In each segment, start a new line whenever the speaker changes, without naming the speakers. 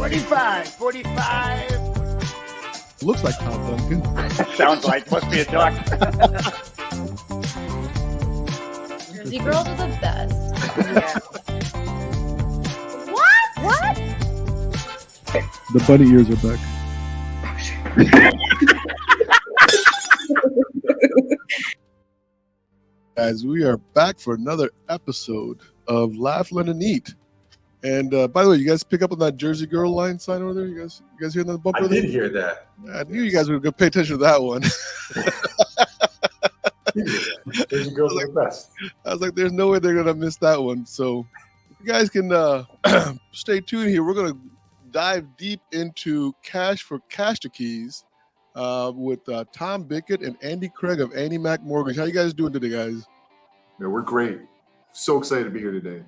45.
Looks like Tom Duncan.
Sounds like, must be a duck.
Jersey girls are the best.
Yeah.
What?
The bunny ears are back. Guys, we are back for another episode of Laugh, Learn, and Eat. And by the way, you guys pick up on that Jersey Girl line sign over there? You guys hear that bumper?
I did hear that.
I knew you guys were going to pay attention to that one.
Jersey Girls are the best.
I was like, there's no way they're going to miss that one. So you guys can stay tuned here. We're going to dive deep into Cash for Cash to Keys with Tom Bickett and Andy Craig of AnnieMac Mortgage. How you guys doing today, guys?
Yeah, we're great. So excited to be here today.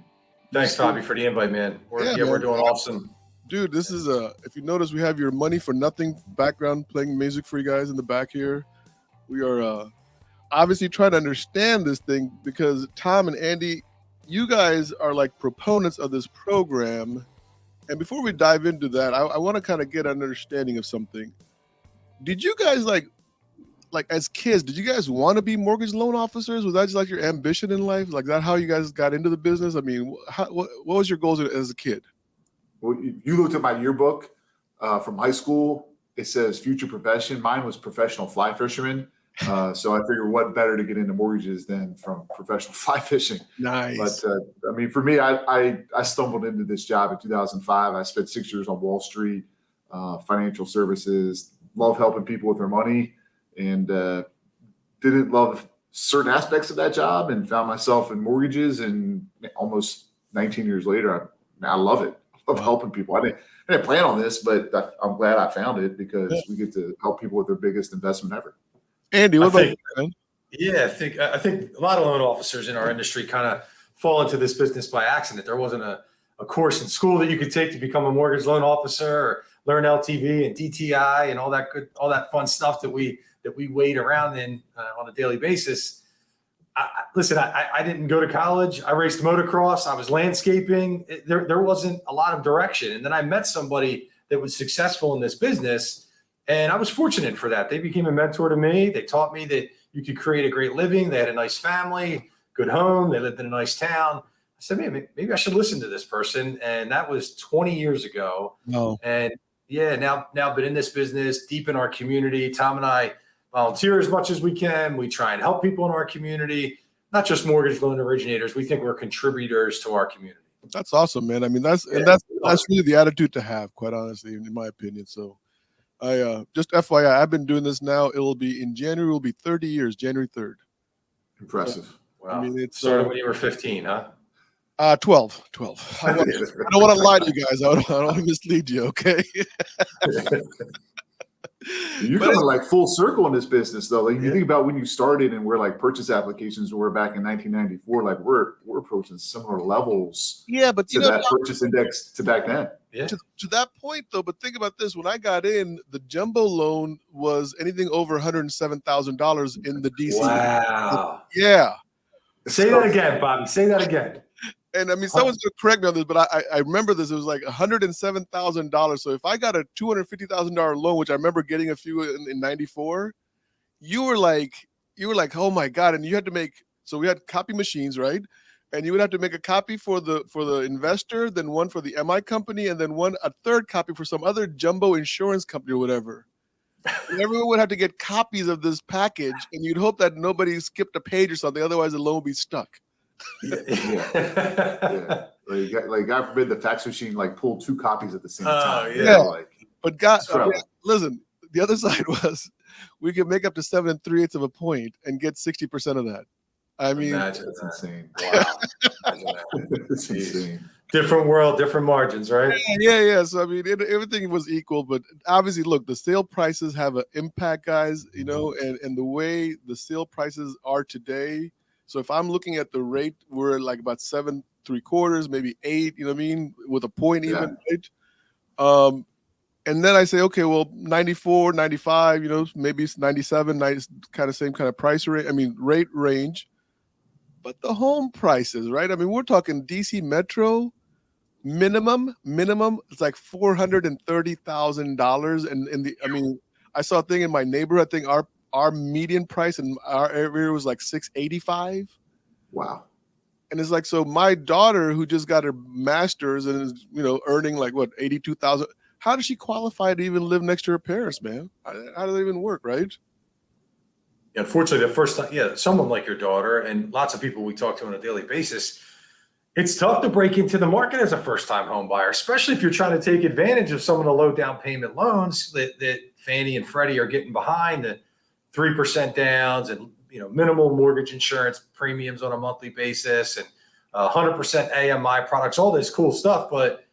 Thanks, Fobby, for the invite, man. We're doing awesome.
Dude, this is if you notice, we have your money for nothing background playing music for you guys in the back here. We are obviously trying to understand this thing because Tom and Andy, you guys are like proponents of this program. And before we dive into that, I want to kind of get an understanding of something. Did you guys like as kids, did you guys want to be mortgage loan officers? Was that just like your ambition in life? Like that how you guys got into the business? I mean, what was your goals as a kid?
Well, you looked at my yearbook from high school. It says future profession. Mine was professional fly fisherman. So I figured what better to get into mortgages than from professional fly fishing.
Nice.
But I mean, for me, I stumbled into this job in 2005. I spent 6 years on Wall Street, financial services, love helping people with their money. And didn't love certain aspects of that job and found myself in mortgages. And almost 19 years later, I love it. I love helping people. I didn't plan on this, but I'm glad I found it because we get to help people with their biggest investment ever.
Andy, what about you, man?
Yeah, I think a lot of loan officers in our industry kind of fall into this business by accident. There wasn't a course in school that you could take to become a mortgage loan officer or learn LTV and DTI and all that fun stuff that we wade around in on a daily basis. Listen, I didn't go to college. I raced motocross. I was landscaping. There wasn't a lot of direction. And then I met somebody that was successful in this business, and I was fortunate for that. They became a mentor to me. They taught me that you could create a great living. They had a nice family, good home. They lived in a nice town. I said, man, maybe I should listen to this person. And that was 20 years ago.
No.
And yeah, now been in this business, deep in our community. Tom and I volunteer as much as we can. We try and help people in our community, not just mortgage loan originators. We think we're contributors to our community.
That's awesome, man. I mean, that's really the attitude to have, quite honestly, in my opinion. So I just FYI, I've been doing this now. It'll be in January, it'll be 30 years, January 3rd.
Impressive.
Wow.
I mean, it's
started when you were 15, huh?
12. I don't want to lie to you guys. I don't want to mislead you, okay?
You're coming like full circle in this business, though. Like you think about when you started and where like purchase applications were back in 1994. Like we're approaching similar levels.
Yeah, but
to that purchase index to back then.
Yeah.
To that point, though. But think about this: when I got in, the jumbo loan was anything over $107,000 in the DC.
Wow.
Yeah.
Say that again, Bobby. Say that again.
And I mean, someone's going to correct me on this, but I remember this. It was like $107,000. So if I got a $250,000 loan, which I remember getting a few in 94, you were like, oh my God. And you had to make, so we had copy machines, right? And you would have to make a copy for the investor, then one for the MI company, and then a third copy for some other jumbo insurance company or whatever. And everyone would have to get copies of this package, and you'd hope that nobody skipped a page or something. Otherwise, the loan would be stuck.
Yeah. Like God forbid the fax machine like pulled two copies at the same time.
Yeah. But God, listen, the other side was we could make up to 7 3/8 of a point and get 60% of that. I mean,
that's insane. Wow. It's insane.
Different world, different margins, right?
Yeah. So I mean, everything was equal, but obviously, look, the sale prices have an impact, guys. You know, and the way the sale prices are today. So if I'm looking at the rate, we're like about 7 3/4, maybe 8. You know what I mean, with a point even, right? And then I say, okay, well, 94, 95. You know, maybe it's 97, same kind of price rate. I mean, rate range. But the home prices, right? I mean, we're talking DC Metro. minimum, it's like $430,000. And I saw a thing in my neighborhood. I think our median price in our area was like 685.
Wow.
And it's like, so my daughter who just got her master's and is, earning like what, 82,000. How does she qualify to even live next to her parents, man? How does that even work, right?
Unfortunately, the first time, someone like your daughter and lots of people we talk to on a daily basis, it's tough to break into the market as a first-time home buyer, especially if you're trying to take advantage of some of the low down payment loans that Fannie and Freddie are getting behind, the 3% downs and minimal mortgage insurance premiums on a monthly basis and 100% AMI products, all this cool stuff, but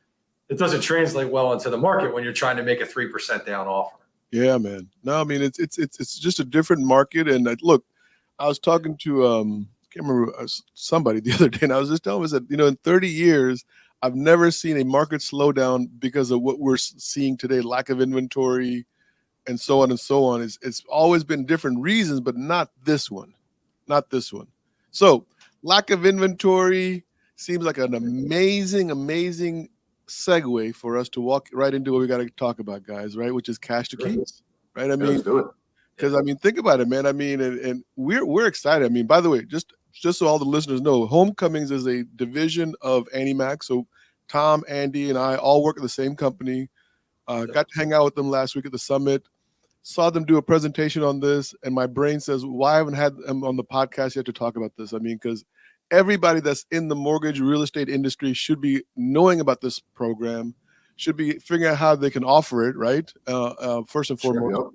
it doesn't translate well into the market when you're trying to make a 3% down offer.
Yeah, man. No, I mean it's just a different market. And look, I was talking to I can't remember somebody the other day, and I was just telling them that in 30 years I've never seen a market slowdown because of what we're seeing today, lack of inventory, and so on and so on. It's always been different reasons, but not this one, So lack of inventory seems like an amazing segue for us to walk right into what we got to talk about, guys, right? Which is cash to keys, right?
Let's do it.
Because think about it, man. And we're excited. By the way, just so all the listeners know, Homecomings is a division of AnnieMac. So Tom, Andy, and I all work at the same company. Got to hang out with them last week at the summit. Saw them do a presentation on this, and my brain says, why haven't had them on the podcast yet to talk about this? Because everybody that's in the mortgage real estate industry should be knowing about this program, should be figuring out how they can offer it, right? First and foremost.
Sure, yep.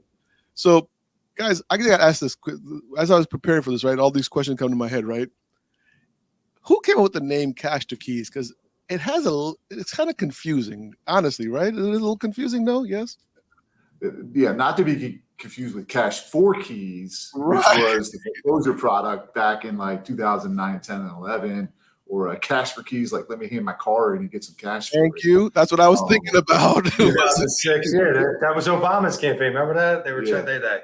So, guys, I got to ask this as I was preparing for this, right? All these questions come to my head, right? Who came up with the name Cash to Keys? Because it's kind of confusing, honestly, right? It's a little confusing, though. Yes.
Yeah, not to be confused with Cash for Keys,
Right.
which was the foreclosure product back in like 2009, 10, and 11, or a Cash for Keys, like let me hand my car and you get some cash.
Thank you. That's what I was thinking about.
2006, that was Obama's campaign. Remember that? They were trying the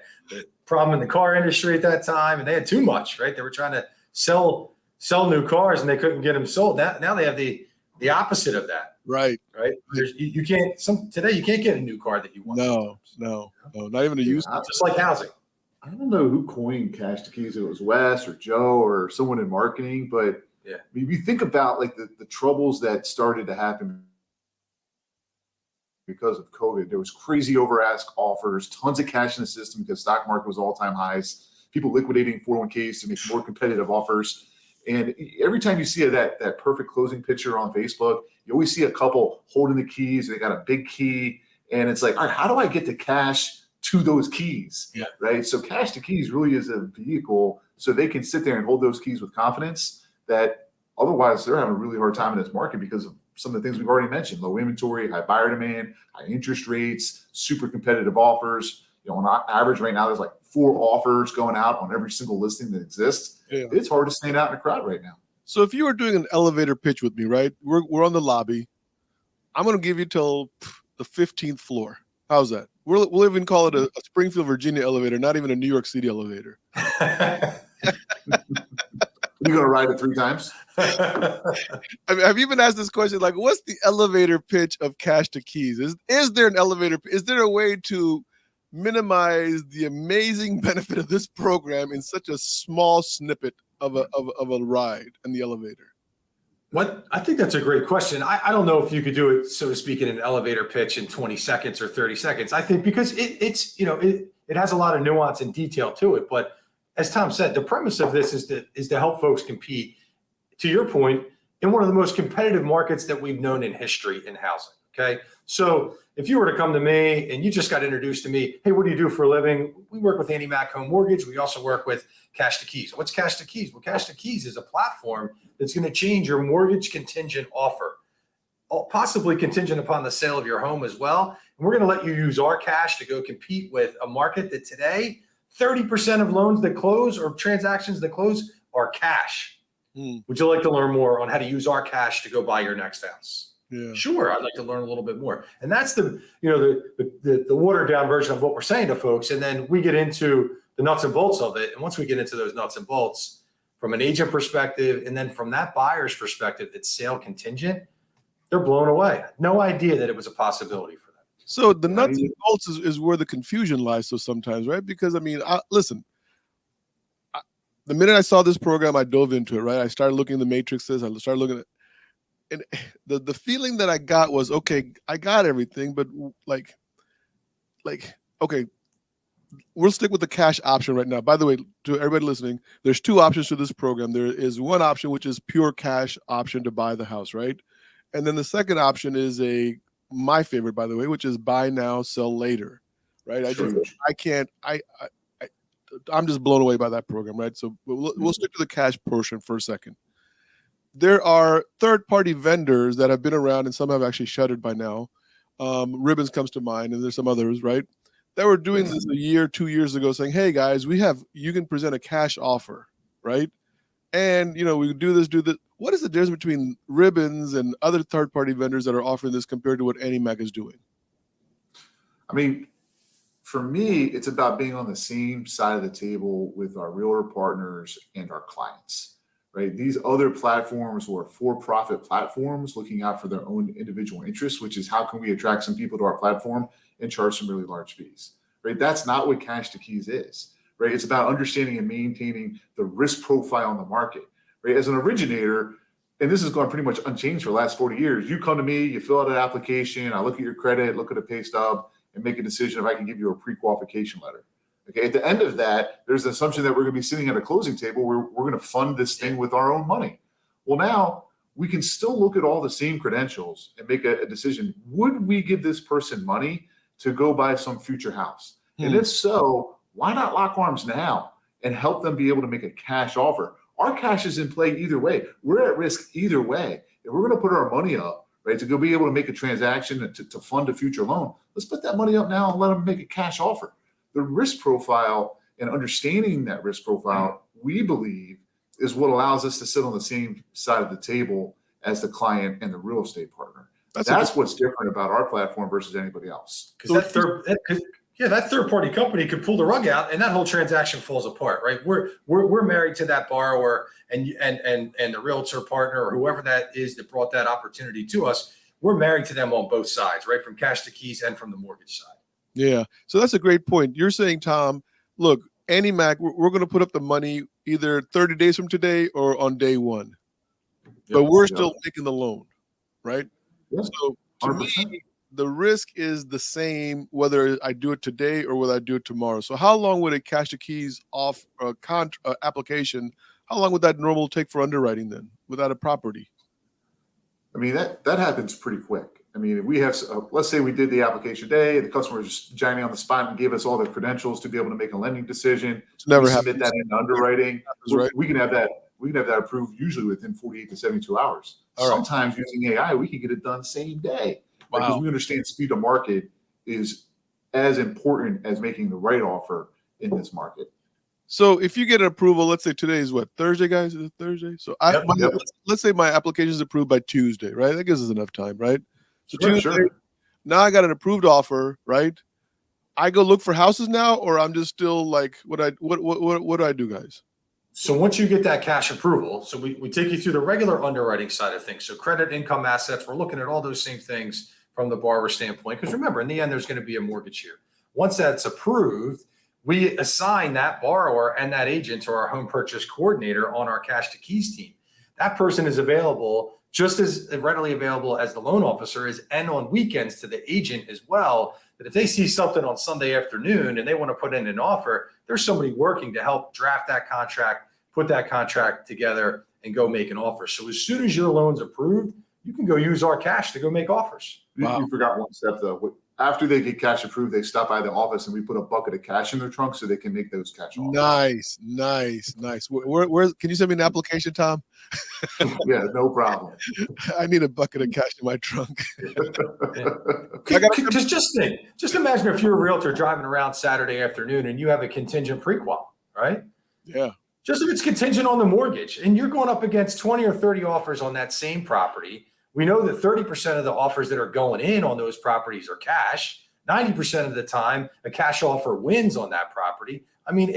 problem in the car industry at that time, and they had too much, right? They were trying to sell new cars and they couldn't get them sold. Now they have the opposite of that.
Right.
You can't today you can't get a new car that you want.
No, not even a used.
Just like housing.
I don't know who coined Cash to Keys. It was Wes or Joe or someone in marketing, but if you think about like the troubles that started to happen because of COVID, there was crazy over ask offers, tons of cash in the system because stock market was all-time highs, people liquidating 401ks to make more competitive offers. And every time you see that perfect closing picture on Facebook, you always see a couple holding the keys. They got a big key, and it's like, all right, how do I get the cash to those keys?
Yeah.
Right. So Cash to Keys really is a vehicle so they can sit there and hold those keys with confidence that otherwise they're having a really hard time in this market because of some of the things we've already mentioned: low inventory, high buyer demand, high interest rates, super competitive offers. On average right now, there's like 4 offers going out on every single listing that exists. Yeah. It's hard to stand out in a crowd right now.
So if you were doing an elevator pitch with me, right? We're on the lobby. I'm going to give you till the 15th floor. How's that? We'll even call it a Springfield, Virginia elevator, not even a New York City elevator.
You're going to ride it 3 times?
Have you been asked this question? Like, what's the elevator pitch of Cash to Keys? Is there an elevator? Is there a way to minimize the amazing benefit of this program in such a small snippet of a ride in the elevator?
What I think that's a great question. I don't know if you could do it, so to speak, in an elevator pitch in 20 seconds or 30 seconds. I think because it has a lot of nuance and detail to it. But as Tom said, the premise of this is to help folks compete, to your point, in one of the most competitive markets that we've known in history in housing. Okay. So if you were to come to me and you just got introduced to me, hey, what do you do for a living? We work with AnnieMac Home Mortgage. We also work with Cash to Keys. What's Cash to Keys? Well, Cash to Keys is a platform that's going to change your mortgage contingent offer, possibly contingent upon the sale of your home as well. And we're going to let you use our cash to go compete with a market that today, 30% of loans that close or transactions that close are cash. Would you like to learn more on how to use our cash to go buy your next house?
Yeah.
Sure, I'd like to learn a little bit more. And that's the watered down version of what we're saying to folks. And then we get into the nuts and bolts of it. And once we get into those nuts and bolts from an agent perspective, and then from that buyer's perspective, that's sale contingent, They're blown away. No idea that it was a possibility for them.
So the nuts and bolts is where the confusion lies. So sometimes, right? Because listen, the minute I saw this program, I dove into it. Right, I started looking at the matrices. I started looking at, and the feeling that I got was, okay, I got everything, but like, okay, we'll stick with the cash option right now. By the way, to everybody listening, there's two options to this program. There is one option, which is pure cash option to buy the house, right? And then the second option is my favorite, by the way, which is buy now, sell later, right? I'm just blown away by that program, right? So we'll stick to the cash portion for a second. There are third-party vendors that have been around, and some have actually shuttered by now. Ribbons comes to mind, and there's some others, right? That were doing this a year, 2 years ago, saying, "Hey guys, you can present a cash offer, right? And we do this. What is the difference between Ribbons and other third-party vendors that are offering this compared to what AnnieMac is doing?"
I mean, for me, it's about being on the same side of the table with our realtor partners and our clients, right? These other platforms were for-profit platforms looking out for their own individual interests, which is how can we attract some people to our platform and charge some really large fees, right? That's not what Cash to Keys is, right? It's about understanding and maintaining the risk profile in the market, right? As an originator, and this has gone pretty much unchanged for the last 40 years, you come to me, you fill out an application, I look at your credit, look at a pay stub, and make a decision if I can give you a pre-qualification letter. Okay, at the end of that, there's the assumption that we're going to be sitting at a closing table where we're going to fund this thing with our own money. Well, now we can still look at all the same credentials and make a decision. Would we give this person money to go buy some future house? And if so, why not lock arms now and help them be able to make a cash offer? Our cash is in play either way. We're at risk either way. If we're going to put our money up, right, to go be able to make a transaction to fund a future loan, let's put that money up now and let them make a cash offer. The risk profile and understanding that risk profile, we believe, is what allows us to sit on the same side of the table as the client and the real estate partner. That's what's different about our platform versus anybody else.
Because that third-party company could pull the rug out, and that whole transaction falls apart, right? We're married to that borrower, and the realtor partner or whoever that is that brought that opportunity to us. We're married to them on both sides, right? From Cash to Keys and from the mortgage side.
Yeah. So that's a great point. You're saying, Tom, look, AnnieMac, we're going to put up the money either 30 days from today or on day one, but we're still making the loan, right?
Yep.
So to
100%.
me, the risk is the same whether I do it today or whether I do it tomorrow. So how long would a Cash to Keys application, how long would that normally take for underwriting then without a property?
I mean, that happens pretty quick. I mean, we have, let's say we did the application today, the customer just joined on the spot and gave us all the credentials to be able to make a lending decision.
It's never
we
happened.
submit that into underwriting.
Right?
We can have that approved usually within 48 to 72 hours.
All right.
Sometimes using AI, we can get it done same day.
Wow.
Because we understand speed to market is as important as making the right offer in this market.
So if you get an approval, let's say today is what, Thursday, guys? Is it Thursday? So let's say my application is approved by Tuesday, right? That gives us enough time, right? So Tuesday, now I got an approved offer, right? I go look for houses now, or I'm just still like, what do I do, guys?
So once you get that cash approval, so we take you through the regular underwriting side of things. So credit, income, assets, we're looking at all those same things from the borrower standpoint. Because remember, in the end, there's going to be a mortgage here. Once that's approved, we assign that borrower and that agent to our home purchase coordinator on our Cash to Keys team. That person is available, just as readily available as the loan officer is, and on weekends to the agent as well. That if they see something on Sunday afternoon and they want to put in an offer, there's somebody working to help draft that contract, put that contract together, and go make an offer. So as soon as your loan's approved, you can go use our cash to go make offers.
You forgot one step though. After they get cash approved, they stop by the office and we put a bucket of cash in their trunk so they can make those cash offers.
Nice. Where can you send me an application, Tom?
Yeah, no problem.
I need a bucket of cash in my trunk.
Because just imagine if you're a realtor driving around Saturday afternoon and you have a contingent pre-qual, right?
Yeah.
Just if it's contingent on the mortgage and you're going up against 20 or 30 offers on that same property, we know that 30% of the offers that are going in on those properties are cash. 90% of the time, a cash offer wins on that property. I mean,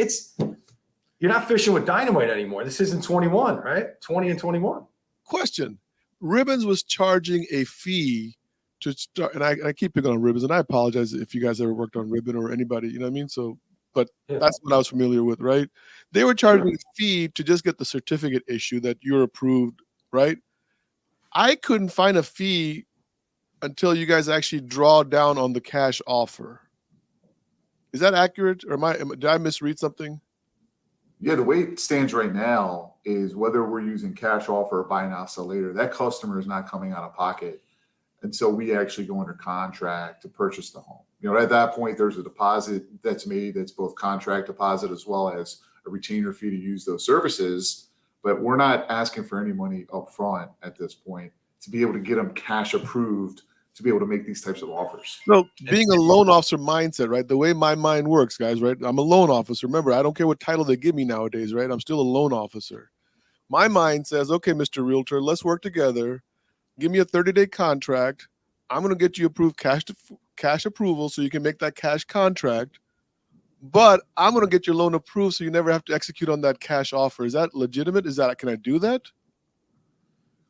you're not fishing with dynamite anymore. This isn't 21, right? 20 and 21.
Question. Ribbons was charging a fee to start, and I keep picking on Ribbons, and I apologize if you guys ever worked on Ribbon or anybody, you know what I mean? So, but that's what I was familiar with, right? They were charging a fee to just get the certificate issue that you're approved, right? I couldn't find a fee until you guys actually draw down on the cash offer. Is that accurate, or did I misread something?
Yeah, the way it stands right now is whether we're using cash offer or buy now, sell later, that customer is not coming out of pocket until we actually go under contract to purchase the home. At that point, there's a deposit that's made that's both contract deposit as well as a retainer fee to use those services. But we're not asking for any money up front at this point to be able to get them cash approved to be able to make these types of offers.
So being a loan officer mindset, right? The way my mind works, guys, right? I'm a loan officer. Remember, I don't care what title they give me nowadays, right? I'm still a loan officer. My mind says, okay, Mr. Realtor, let's work together. Give me a 30-day contract. I'm going to get you approved cash approval so you can make that cash contract. But I'm going to get your loan approved so you never have to execute on that cash offer. Is that legitimate? Can I do that?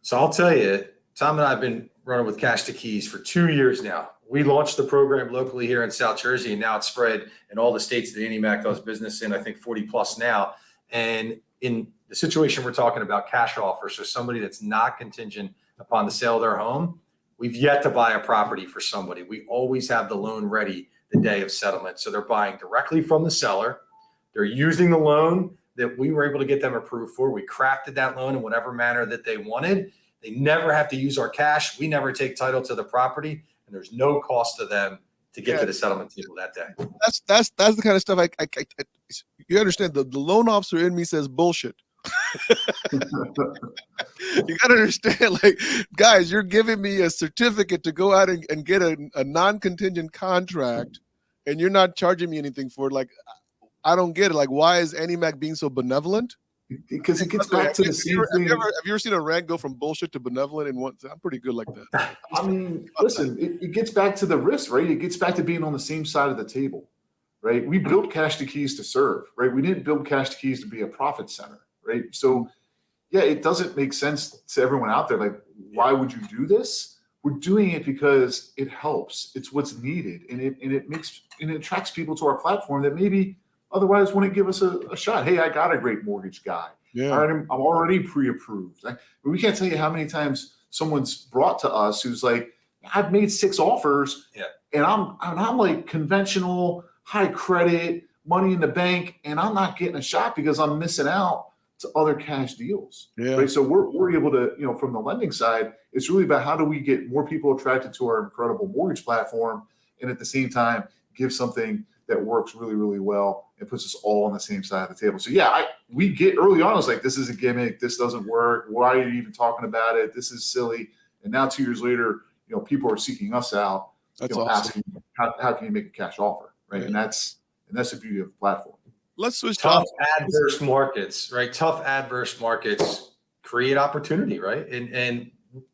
So I'll tell you, Tom and I have been running with Cash to Keys for 2 years now. We launched the program locally here in South Jersey, and now it's spread in all the states that AnnieMac does business in, I think 40 plus now. And in the situation we're talking about, cash offers, so somebody that's not contingent upon the sale of their home, we've yet to buy a property for somebody. We always have the loan ready the day of settlement. So they're buying directly from the seller. They're using the loan that we were able to get them approved for. We crafted that loan in whatever manner that they wanted. They never have to use our cash. We never take title to the property, and there's no cost to them to get to the settlement table that day.
That's the kind of stuff you understand. The loan officer in me says bullshit. You gotta understand, like, guys, you're giving me a certificate to go out and get a non-contingent contract, and you're not charging me anything for it. Like, I don't get it. Like, why is AnnieMac being so benevolent?
Because it gets back to the same thing.
Have you ever seen a rant go from bullshit to benevolent in one? I'm pretty good like that.
I mean, listen, it gets back to the risk, right? It gets back to being on the same side of the table, right? We built Cash to Keys to serve, right? We didn't build Cash to Keys to be a profit center, right? So, yeah, it doesn't make sense to everyone out there. Like, why would you do this? We're doing it because it helps. It's what's needed, and it attracts people to our platform that maybe otherwise wouldn't give us a shot. Hey, I got a great mortgage guy.
Yeah.
I'm already pre-approved. We can't tell you how many times someone's brought to us who's like, I've made 6 offers, and I'm like conventional, high credit, money in the bank, and I'm not getting a shot because I'm missing out to other cash deals.
Yeah.
Right. So we're able to, from the lending side, it's really about how do we get more people attracted to our incredible mortgage platform, and at the same time give something that works really, really well and puts us all on the same side of the table. So yeah, we get early on, I was like, this is a gimmick. This doesn't work. Why are you even talking about it? This is silly. And now 2 years later, people are seeking us out,
awesome.
Asking how can you make a cash offer, right? And that's the beauty of the platform.
Let's switch
tough adverse markets, right? Tough adverse markets create opportunity, right? And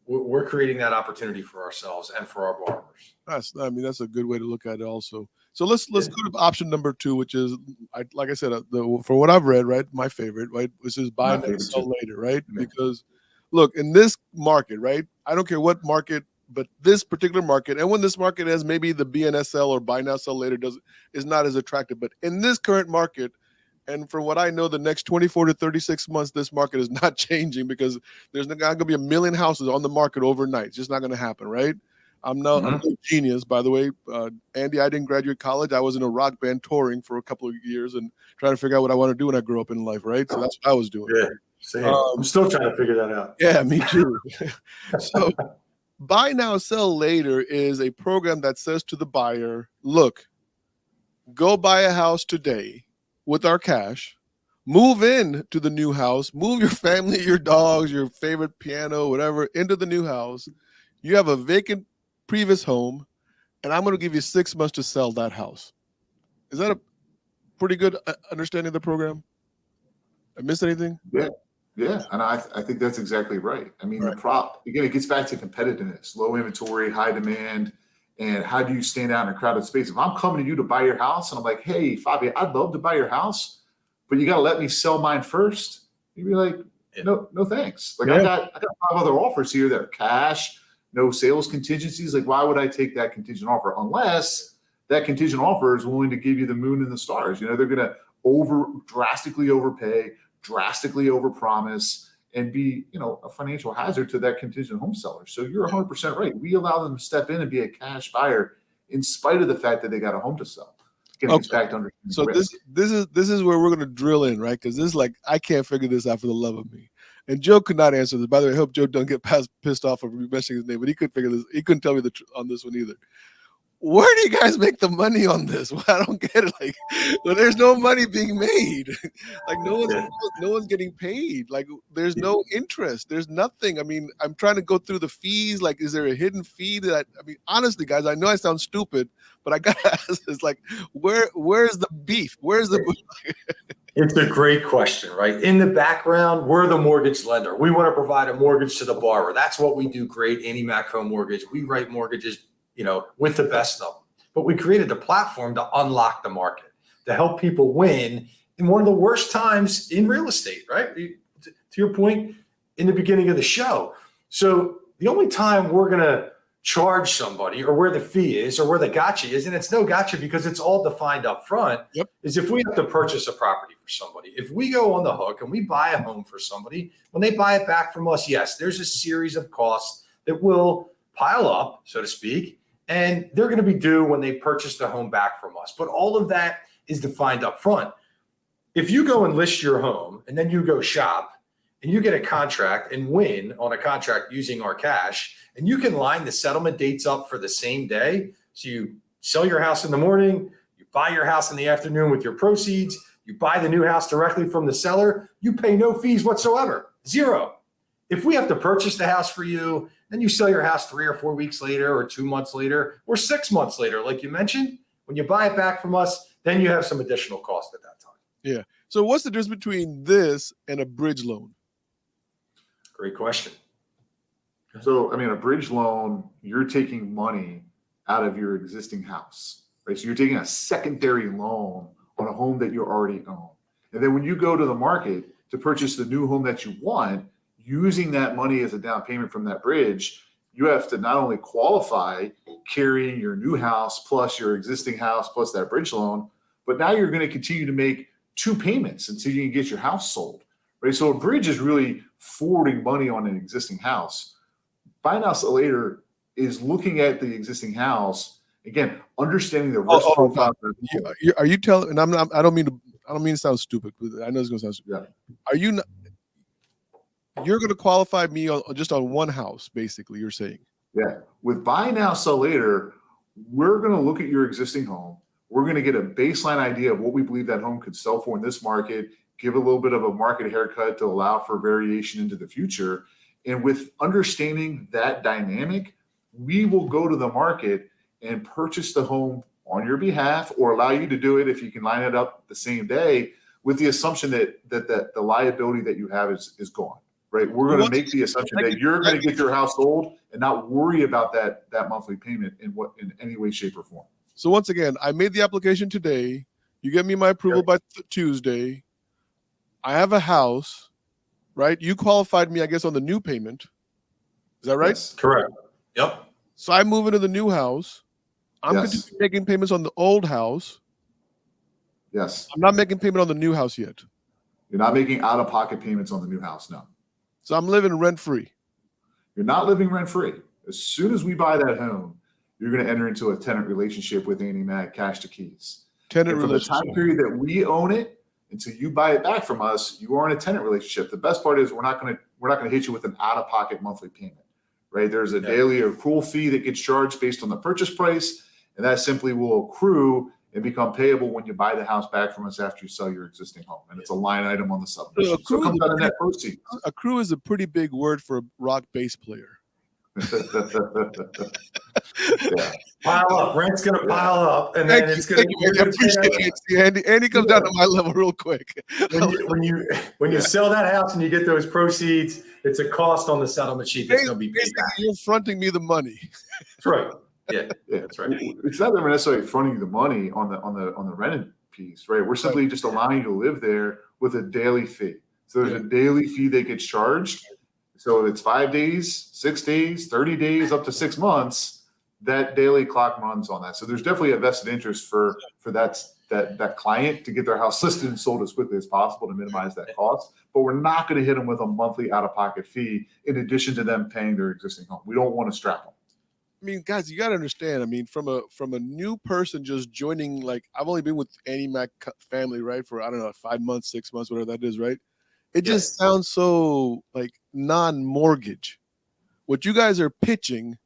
we're creating that opportunity for ourselves and for our borrowers.
That's a good way to look at it also. So let's go to option number 2, which is, like I said, for what I've read, right, my favorite, right, which is buy now, sell later, right? Yeah. Because look, in this market, right, I don't care what market, but this particular market, and when this market has maybe the BNSL or buy now, sell later is not as attractive, but in this current market, and from what I know, the next 24 to 36 months, this market is not changing because there's not going to be 1 million houses on the market overnight. It's just not going to happen, right? I'm no genius, by the way. Andy, I didn't graduate college. I was in a rock band touring for a couple of years and trying to figure out what I want to do when I grow up in life, right? So that's what I was doing.
Yeah, same. I'm still trying to figure that out.
Yeah, me too. So buy now, sell later is a program that says to the buyer, look, go buy a house today with our cash, move in to the new house, move your family, your dogs, your favorite piano, whatever, into the new house. You have a vacant previous home, and I'm going to give you 6 months to sell that house. Is that a pretty good understanding of the program? I missed anything?
Yeah, and I think that's exactly right. I mean, again, it gets back to competitiveness, low inventory, high demand, and how do you stand out in a crowded space? If I'm coming to you to buy your house, and I'm like, hey, Fobby, I'd love to buy your house, but you got to let me sell mine first. You'd be like, no thanks. Like
Yeah.
I got 5 other offers here that are cash, no sales contingencies. Like, why would I take that contingent offer unless that contingent offer is willing to give you the moon and the stars? They're going to drastically overpay, drastically overpromise, and be, a financial hazard to that contingent home seller. So you're 100% right. We allow them to step in and be a cash buyer in spite of the fact that they got a home to sell. Back to understanding
So
risk.
this is where we're going to drill in, right? Because this is like, I can't figure this out for the love of me. And Joe could not answer this. By the way, I hope Joe don't get pissed off of mentioning his name, but he couldn't figure this. He couldn't tell me on this one either. Where do you guys make the money on this? Well, I don't get it. Like, well, there's no money being made. Like, no one's getting paid. Like, there's no interest. There's nothing. I mean, I'm trying to go through the fees. Like, is there a hidden fee honestly, guys, I know I sound stupid, but I gotta ask this. Like, where's the beef? Where's the?
It's a great question, right? In the background, we're the mortgage lender. We want to provide a mortgage to the borrower. That's what we do great. AnnieMac Home Mortgage. We write mortgages, with the best of them. But we created a platform to unlock the market, to help people win in one of the worst times in real estate, right? To your point in the beginning of the show. So the only time we're going to charge somebody, or where the fee is, or where the gotcha is, and it's no gotcha because it's all defined up front, is if we have to purchase a property for somebody. If we go on the hook and we buy a home for somebody, when they buy it back from us, yes, there's a series of costs that will pile up, so to speak, and they're going to be due when they purchase the home back from us. But all of that is defined up front. If you go and list your home and then you go shop and you get a contract and win on a contract using our cash, and you can line the settlement dates up for the same day. So you sell your house in the morning, you buy your house in the afternoon with your proceeds, you buy the new house directly from the seller, you pay no fees whatsoever, 0. If we have to purchase the house for you, then you sell your house 3 or 4 weeks later, or 2 months later, or 6 months later, like you mentioned, when you buy it back from us, then you have some additional cost at that time.
Yeah. So what's the difference between this and a bridge loan?
Great question.
So, a bridge loan, you're taking money out of your existing house, right? So you're taking a secondary loan on a home that you already own. And then when you go to the market to purchase the new home that you want, using that money as a down payment from that bridge, you have to not only qualify carrying your new house plus your existing house plus that bridge loan, but now you're going to continue to make 2 payments until you can get your house sold, right? So a bridge is really forwarding money on an existing house. Buy now, sell later is looking at the existing house, again, understanding the risk profile.
Are you telling? And I don't mean to sound stupid, but I know it's going to sound stupid.
Yeah.
Are you not? You're going to qualify me just on one house, basically, you're saying.
Yeah. With buy now, sell later, we're going to look at your existing home. We're going to get a baseline idea of what we believe that home could sell for in this market, give a little bit of a market haircut to allow for variation into the future. And with understanding that dynamic, we will go to the market and purchase the home on your behalf, or allow you to do it if you can line it up the same day, with the assumption that the liability that you have is gone. Right, we're going to make the assumption that you're going to get your house sold and not worry about that monthly payment in any way, shape, or form.
So once again, I made the application today. You get me my approval by Tuesday. I have a house, right? You qualified me, I guess, on the new payment. Is that right?
Yes.
Correct. Yep.
So I move into the new house. I'm going to be making payments on the old house.
Yes.
I'm not making payment on the new house yet.
You're not making out-of-pocket payments on the new house, no.
So I'm living rent-free.
You're not living rent-free. As soon as we buy that home, you're going to enter into a tenant relationship with AnnieMac, cash to keys.
Tenant
and for
relationship.
the time period that we own it until you buy it back from us, you are in a tenant relationship. The best part is we're not going to hit you with an out-of-pocket monthly payment, right? There's a daily accrual fee that gets charged based on the purchase price, and that simply will accrue and become payable when you buy the house back from us after you sell your existing home. And it's a line item on the submission. So it comes out of net proceeds.
Accrue is a pretty big word for a rock bass player.
Yeah.
Pile up. Rent's going to pile up, and then it's going to.
I appreciate it. See, Andy comes down to my level real quick.
When you sell that house and you get those proceeds, it's a cost on the settlement sheet that's going to be paid back.
You're fronting me the money.
That's right. Yeah, that's right.
It's not that we're necessarily fronting you the money on the rented piece, right? We're simply just allowing you to live there with a daily fee. So there's a daily fee that gets charged. So if it's 5 days, 6 days, 30 days, up to 6 months, that daily clock runs on that. So there's definitely a vested interest for that client to get their house listed and sold as quickly as possible to minimize that cost. But we're not going to hit them with a monthly out-of-pocket fee in addition to them paying their existing home. We don't want to strap them.
I mean, guys, you got to understand. I mean, from a new person just joining, like I've only been with AnnieMac family, right, for I don't know 5 months, 6 months, whatever that is, right? It just sounds so like non-mortgage. What you guys are pitching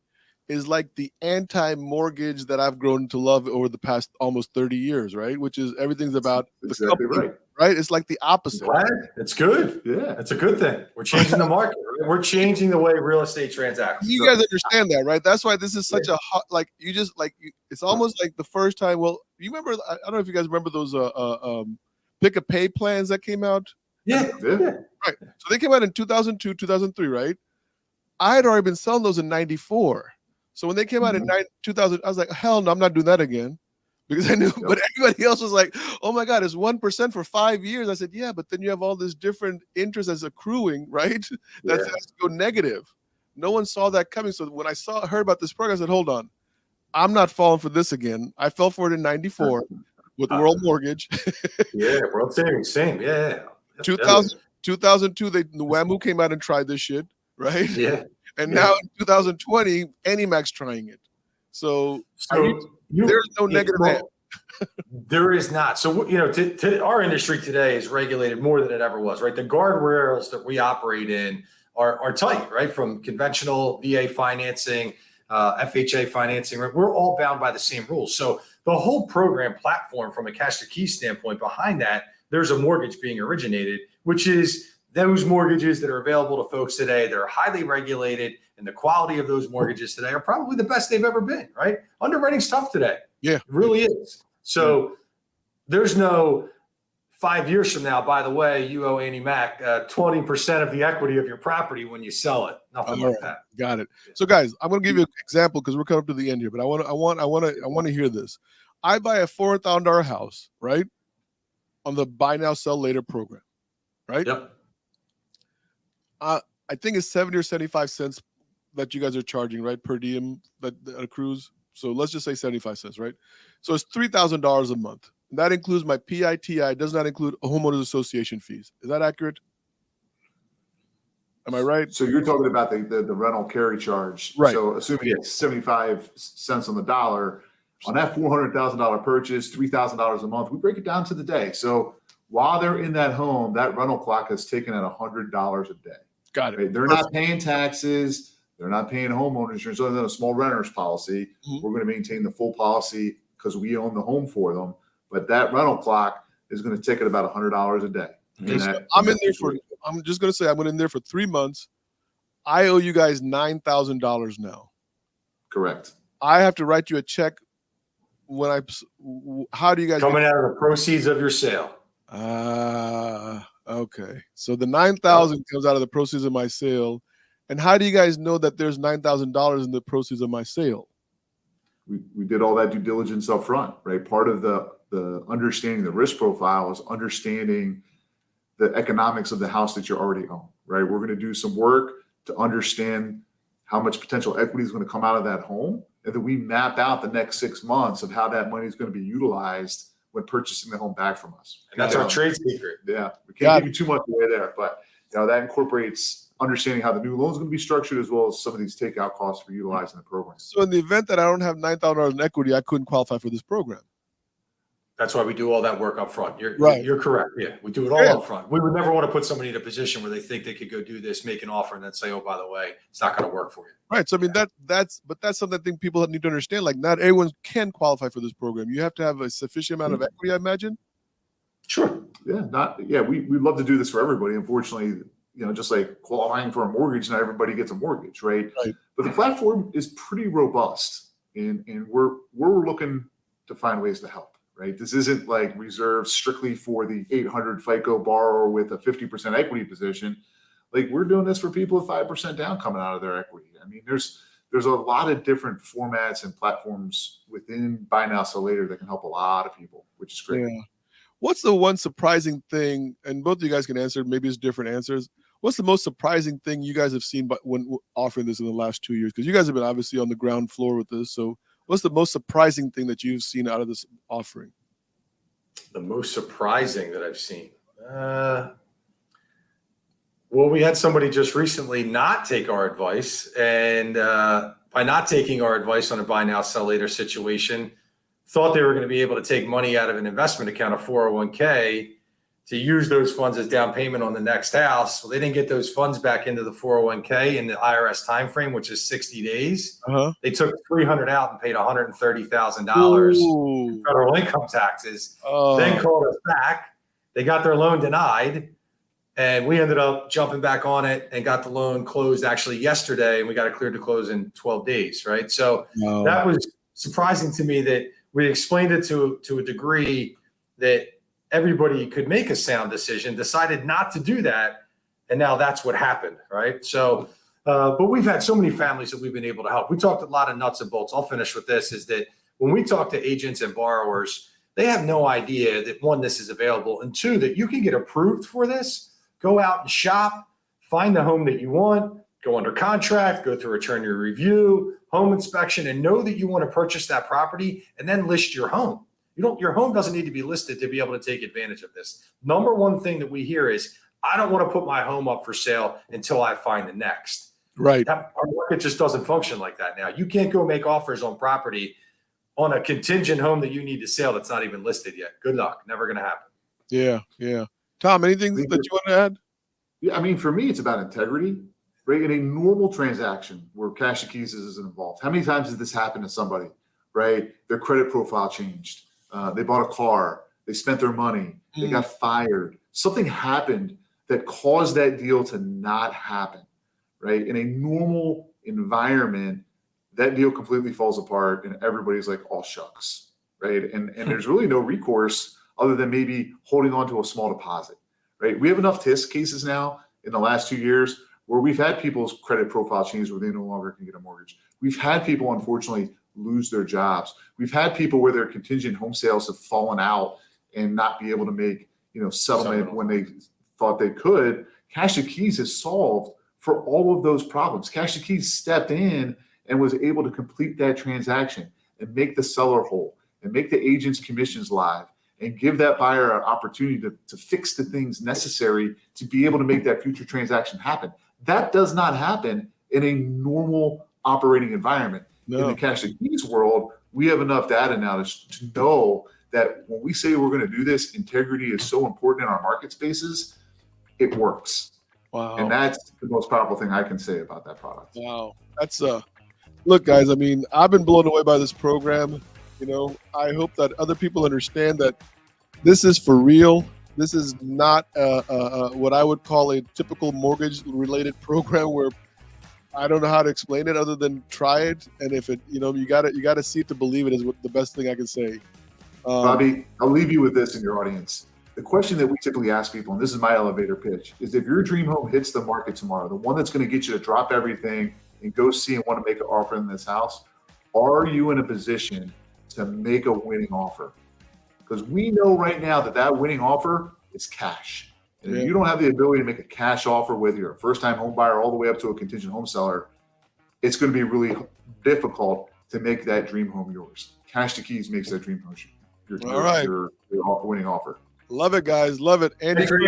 is like the anti-mortgage that I've grown to love over the past almost 30 years, right? Which is everything's about the company, right? It's like the opposite.
Glad. It's good.
Yeah.
It's a good thing. We're changing the market. Right? We're changing the way real estate transacts.
You guys understand that, right? That's why this is such a hot, like you just like, it's almost like the first time. Well, you remember, I don't know if you guys remember those pick a pay plans that came out.
Yeah.
Right. So they came out in 2002, 2003, right? I had already been selling those in 94. So when they came out in 2000, I was like, hell no, I'm not doing that again. Because I knew, but everybody else was like, oh my God, it's 1% for 5 years. I said, yeah, but then you have all this different interest that's accruing, right? That has to go negative. No one saw that coming. So when I heard about this program, I said, hold on, I'm not falling for this again. I fell for it in 94 with World Mortgage.
World Savings, same. Yeah.
2002, the WAMU came out and tried this shit, right?
Yeah.
And now in 2020, AnnieMac's trying it. So there's no negative.
There is not. So, our industry today is regulated more than it ever was, right? The guardrails that we operate in are tight, right? From conventional VA financing, FHA financing, right? We're all bound by the same rules. So the whole program platform from a cash to key standpoint behind that, there's a mortgage being originated, which is those mortgages that are available to folks today that are highly regulated, and the quality of those mortgages today are probably the best they've ever been, right? Underwriting's tough today.
Yeah.
It really is. So there's no 5 years from now, by the way, you owe AnnieMac 20% of the equity of your property when you sell it. Nothing like that.
Got it. So guys, I'm going to give you an example because we're coming up to the end here, but I want to hear this. I buy a $400,000 house, right? On the buy now, sell later program, right?
Yep.
I think it's 70 or 75 cents that you guys are charging, right? Per diem that accrues. So let's just say 75 cents, right? So it's $3,000 a month. That includes my PITI, does not include a homeowners association fees. Is that accurate? Am I right?
So you're talking about the rental carry charge.
Right.
So assuming it's 75 cents on the dollar, on that $400,000 purchase, $3,000 a month, we break it down to the day. So while they're in that home, that rental clock is taken at $100 a day.
Got it.
Right? They're not paying taxes. They're not paying homeowner insurance other than a small renter's policy. We're going to maintain the full policy because we own the home for them. But that rental clock is going to tick at about $100 a day.
Okay, so I'm just going to say I'm in there for 3 months. I owe you guys $9,000 now.
Correct.
I have to write you a check how do you guys
coming out of the proceeds of your sale?
Okay. So the $9,000 comes out of the proceeds of my sale. And how do you guys know that there's $9,000 in the proceeds of my sale?
We did all that due diligence up front, right? Part of the understanding the risk profile is understanding the economics of the house that you already own, right? We're going to do some work to understand how much potential equity is going to come out of that home. And then we map out the next 6 months of how that money is going to be utilized when purchasing the home back from us.
And that's our trade secret.
Yeah. We can't give you too much away there, but that incorporates understanding how the new loan is going to be structured as well as some of these takeout costs for utilizing the program.
So in the event that I don't have $9,000 in equity, I couldn't qualify for this program.
That's why we do all that work up front. You're correct. Yeah, we do it all up front. We would never want to put somebody in a position where they think they could go do this, make an offer, and then say, oh, by the way, it's not going to work for you.
Right. So I mean that's something I think people need to understand. Like not everyone can qualify for this program. You have to have a sufficient amount of equity, I imagine.
Sure. Yeah. We love to do this for everybody. Unfortunately, just like qualifying for a mortgage, not everybody gets a mortgage, right? But the platform is pretty robust, and we're looking to find ways to help. Right. This isn't like reserved strictly for the 800 FICO borrower with a 50% equity position. Like we're doing this for people with 5% down coming out of their equity. I mean, there's a lot of different formats and platforms within buy now, sell later that can help a lot of people, which is great.
Yeah. What's the one surprising thing, and both of you guys can answer, maybe it's different answers. What's the most surprising thing you guys have seen when offering this in the last 2 years? Because you guys have been obviously on the ground floor with this. So what's the most surprising thing that you've seen out of this offering?
The most surprising that I've seen. Well, we had somebody just recently not take our advice. And by not taking our advice on a buy now, sell later situation, thought they were going to be able to take money out of an investment account, a 401k, to use those funds as down payment on the next house. Well, they didn't get those funds back into the 401k in the IRS timeframe, which is 60 days. They took $300 out and paid $130,000 in federal income taxes. Then called us back. They got their loan denied. And we ended up jumping back on it and got the loan closed actually yesterday. And we got it cleared to close in 12 days, right? So that was surprising to me that we explained it to a degree that everybody could make a sound decision, decided not to do that. And now that's what happened, right? So, but we've had so many families that we've been able to help. We talked a lot of nuts and bolts. I'll finish with this, is that when we talk to agents and borrowers, they have no idea that, one, this is available, and two, that you can get approved for this. Go out and shop, find the home that you want, go under contract, go through attorney review, home inspection, and know that you want to purchase that property and then list your home. Your home doesn't need to be listed to be able to take advantage of this. Number one thing that we hear is, I don't want to put my home up for sale until I find the next.
Right.
Our market just doesn't function like that now. You can't go make offers on property on a contingent home that you need to sell that's not even listed yet. Good luck. Never going to happen.
Yeah, yeah. Tom, anything that you want to add?
Yeah, I mean, for me, it's about integrity, right? In a normal transaction where cash to keys isn't involved, how many times did this happen to somebody, right? Their credit profile changed. They bought a car. They spent their money. They got fired. Something happened that caused that deal to not happen, right? In a normal environment, that deal completely falls apart and everybody's like, all shucks, right? And there's really no recourse other than maybe holding on to a small deposit, right? We have enough test cases now in the last 2 years where we've had people's credit profile change where they no longer can get a mortgage. We've had people, unfortunately, lose their jobs. We've had people where their contingent home sales have fallen out and not be able to make, settlement when they thought they could. Cash to Keys has solved for all of those problems. Cash to Keys stepped in and was able to complete that transaction and make the seller whole and make the agent's commissions live and give that buyer an opportunity to fix the things necessary to be able to make that future transaction happen. That does not happen in a normal operating environment. No. In the cash to keys world, we have enough data now to know that when we say we're going to do this, integrity is so important in our market spaces, it works.
Wow.
And that's the most powerful thing I can say about that product.
Wow. That's look, guys, I mean, I've been blown away by this program. I hope that other people understand that this is for real. This is not what I would call a typical mortgage-related program where I don't know how to explain it other than try it. And if it, you got to see it to believe it is the best thing I can say.
Bobby, I'll leave you with this in your audience. The question that we typically ask people, and this is my elevator pitch, is if your dream home hits the market tomorrow, the one that's going to get you to drop everything and go see and want to make an offer in this house, are you in a position to make a winning offer? Because we know right now that winning offer is cash. And if you don't have the ability to make a cash offer, whether you're a first-time home buyer all the way up to a contingent home seller, it's going to be really difficult to make that dream home yours. Cash to keys makes that dream home your winning offer.
Love it, guys. Love it. Andy,
Tom,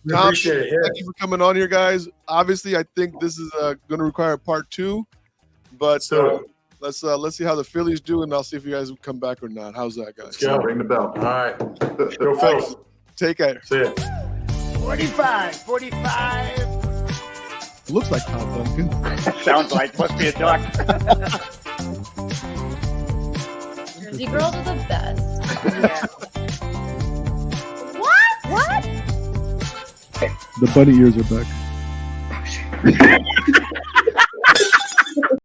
appreciate it.
Thank you for coming on here, guys. Obviously, I think this is going to require part 2, but let's see how the Phillies do, and I'll see if you guys will come back or not. How's that, guys?
Let's go. Ring the bell.
All right. Go Phillies.
Take care.
See ya.
45.
Looks like Tom Duncan.
Sounds like, must be a duck.
Jersey girls are the best.
Yeah.
What?
The bunny ears are back.